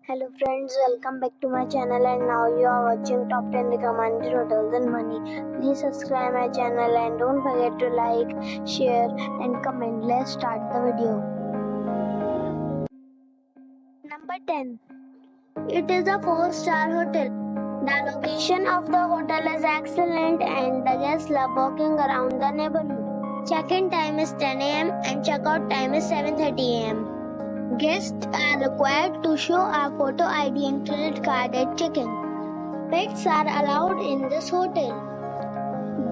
Hello friends, welcome back to my channel and now you are watching top 10 recommended hotels in Money. Please subscribe my channel and don't forget to like, share and comment. Let's start the video. Number 10. It is a 4-star hotel. The location of the hotel is excellent and the guests love walking around the neighborhood. Check-in time is 10 a.m. and check-out time is 7:30 a.m. Guests are required to show a photo ID and credit card at check-in. Pets are allowed in this hotel.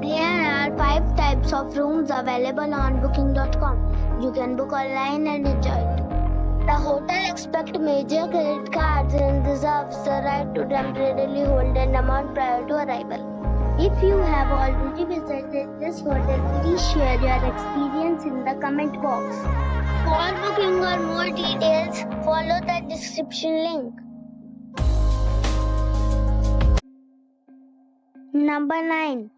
There are 5 types of rooms available on booking.com. You can book online and enjoy it. The hotel accepts major credit cards and reserves the right to temporarily hold an amount prior to arrival. If you have already visited this hotel, please share your experience in the comment box. For booking or more details, follow the description link. Number 9.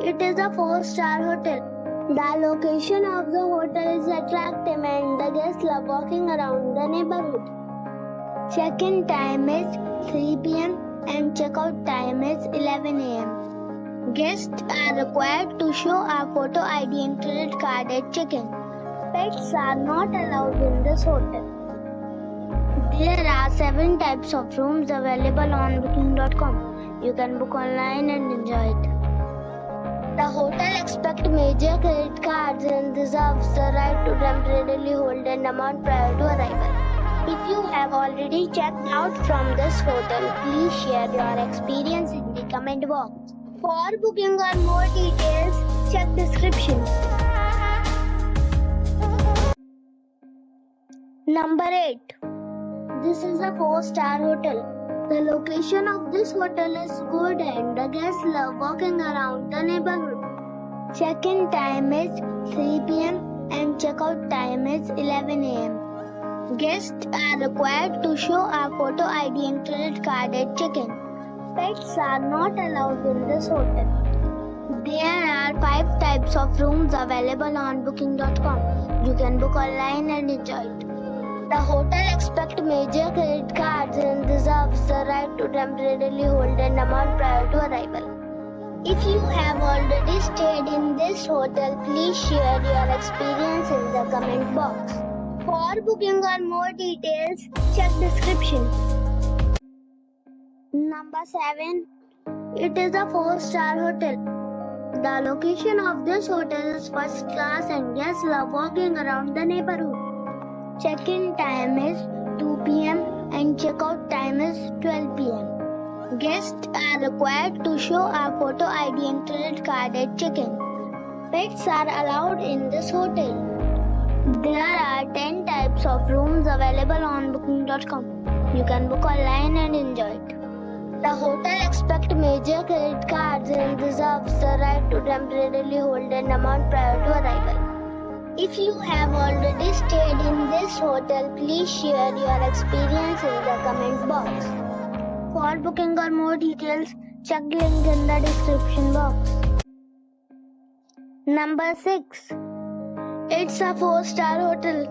It is a 4-star hotel. The location of the hotel is attractive and the guests love walking around the neighborhood. Check-in time is 3 p.m. and check-out time is 11 a.m. Guests are required to show a photo ID and credit card at check-in. Pets are not allowed in this hotel. There are 7 types of rooms available on booking.com. You can book online and enjoy it. The hotel accepts major credit cards and reserves the right to temporarily hold an amount prior to arrival. If you have already checked out from this hotel, please share your experience in the comment box. For booking or more details, check description. Number 8. This is a 4-star hotel. The location of this hotel is good and the guests love walking around the neighborhood. Check-in time is 3 p.m. and check-out time is 11 a.m. Guests are required to show a photo ID and credit card at check-in. Pets are not allowed in this hotel. There are 5 types of rooms available on booking.com. You can book online and enjoy it. The hotel accepts major credit cards and reserves the right to temporarily hold an amount prior to arrival. If you have already stayed in this hotel, please share your experience in the comment box. For booking or more details, check description. Number 7. It is a 4-star hotel. The location of this hotel is first class and guests love walking around the neighborhood. Check-in time is 2 p.m. and check-out time is 12 p.m. Guests are required to show a photo ID and credit card at check-in. Pets are allowed in this hotel. There are 10 types of rooms available on booking.com. You can book online and enjoy it. The hotel accepts major credit cards and reserves the right to temporarily hold an amount prior to arrival. If you have already stayed in this hotel, please share your experience in the comment box. For booking or more details, check the link in the description box. Number 6. It's a 4-star hotel.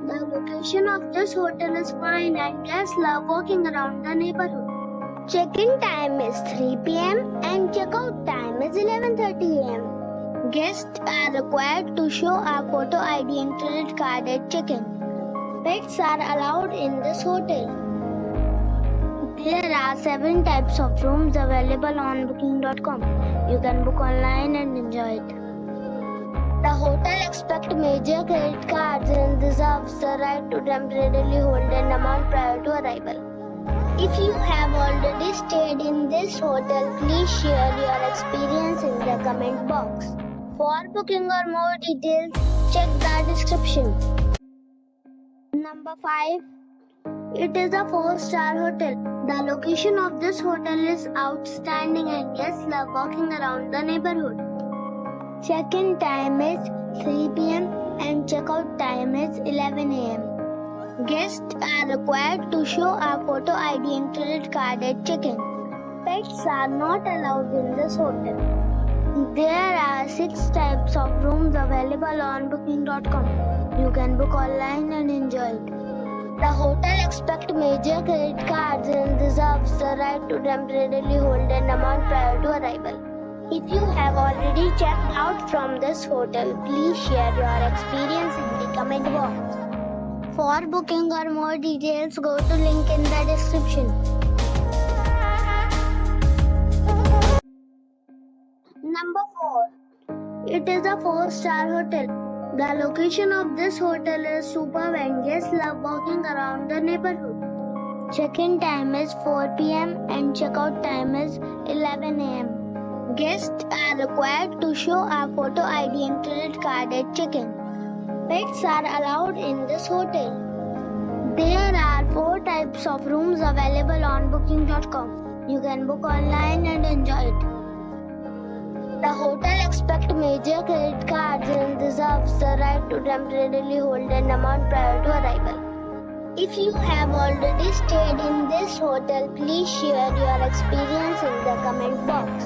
The location of this hotel is fine and guests love walking around the neighborhood. Check-in time is 3 p.m. and check-out time is 11:30 a.m. Guests are required to show a photo ID and credit card at check-in. Pets are allowed in this hotel. There are 7 types of rooms available on booking.com. You can book online and enjoy it. The hotel accepts major credit cards and reserves the right to temporarily hold an amount prior to arrival. If you have already stayed in this hotel, please share your experience in the comment box. For booking or more details, check the description. Number 5. It is a 4-star hotel. The location of this hotel is outstanding and guests love walking around the neighborhood. Check-in time is 3 p.m. and check-out time is 11 a.m. Guests are required to show a photo ID and credit card at check-in. Pets are not allowed in this hotel. There are 6 types of rooms available on booking.com. You can book online and enjoy it. The hotel expects major credit cards and reserves the right to temporarily hold an amount prior to arrival. If you have already checked out from this hotel, please share your experience in the comment box. For booking or more details, go to link in the description. Number 4. It is a 4-star hotel. The location of this hotel is superb and guests love walking around the neighborhood. Check-in time is 4 p.m. and check-out time is 11 a.m. Guests are required to show a photo ID and credit card at check-in. Pets are allowed in this hotel. There are 4 types of rooms available on booking.com. You can book online and enjoy it. The hotel expects major credit cards and reserves the right to temporarily hold an amount prior to arrival. If you have already stayed in this hotel, please share your experience in the comment box.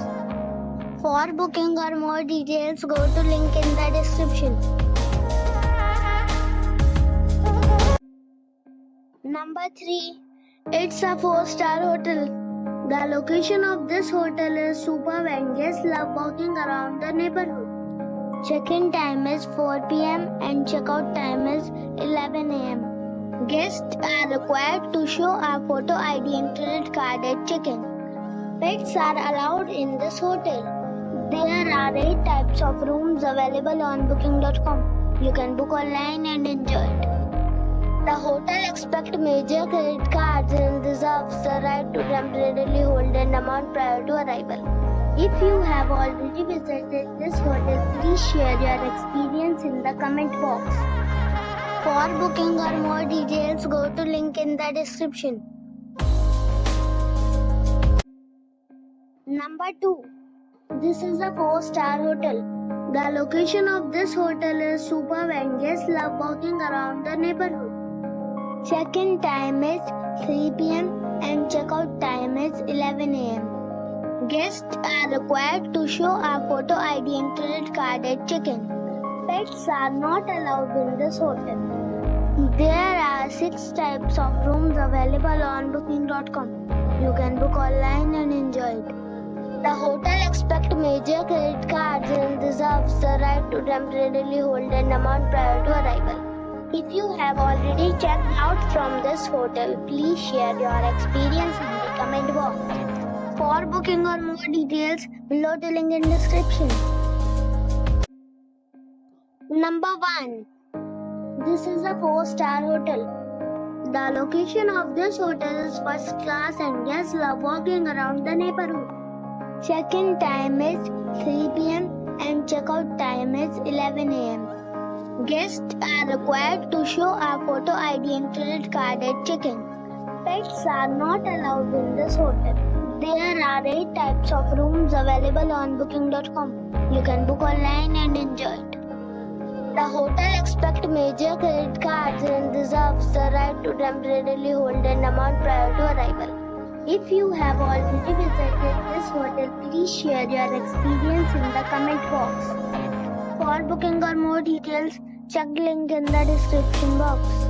For booking or more details, go to link in the description. Number 3. It's a 4-star hotel. The location of this hotel is superb and guests love walking around the neighborhood. Check-in time is 4 p.m. and check-out time is 11 a.m. Guests are required to show a photo ID and credit card at check-in. Pets are allowed in this hotel. There are 8 types of rooms available on booking.com. You can book online and enjoy it. The hotel expects major credit cards and reserves the right to temporarily hold an amount prior to arrival. If you have already visited this hotel, please share your experience in the comment box. For booking or more details, go to link in the description. Number 2. This is a 4-star hotel. The location of this hotel is superb and guests love walking around the neighborhood. Check-in time is 3 p.m. and check-out time is 11 a.m. Guests are required to show a photo ID and credit card at check-in. Pets are not allowed in this hotel. There are 6 types of rooms available on booking.com. You can book online and enjoy it. The hotel expects major credit cards and reserves the right to temporarily hold an amount prior to arrival. If you have already checked out from this hotel, please share your experience in the comment box. For booking or more details, below the link in description. Number 1. This is a 4-star hotel. The location of this hotel is first class and guests love walking around the neighborhood. Check-in time is 3 p.m. and check-out time is 11 a.m. Guests are required to show a photo ID and credit card at check-in. Pets are not allowed in this hotel. There are 8 types of rooms available on booking.com. You can book online and enjoy it. The hotel expects major credit cards and reserves the right to temporarily hold an amount prior to arrival. If you have already visited this hotel, please share your experience in the comment box. For booking or more details, check the link in the description box.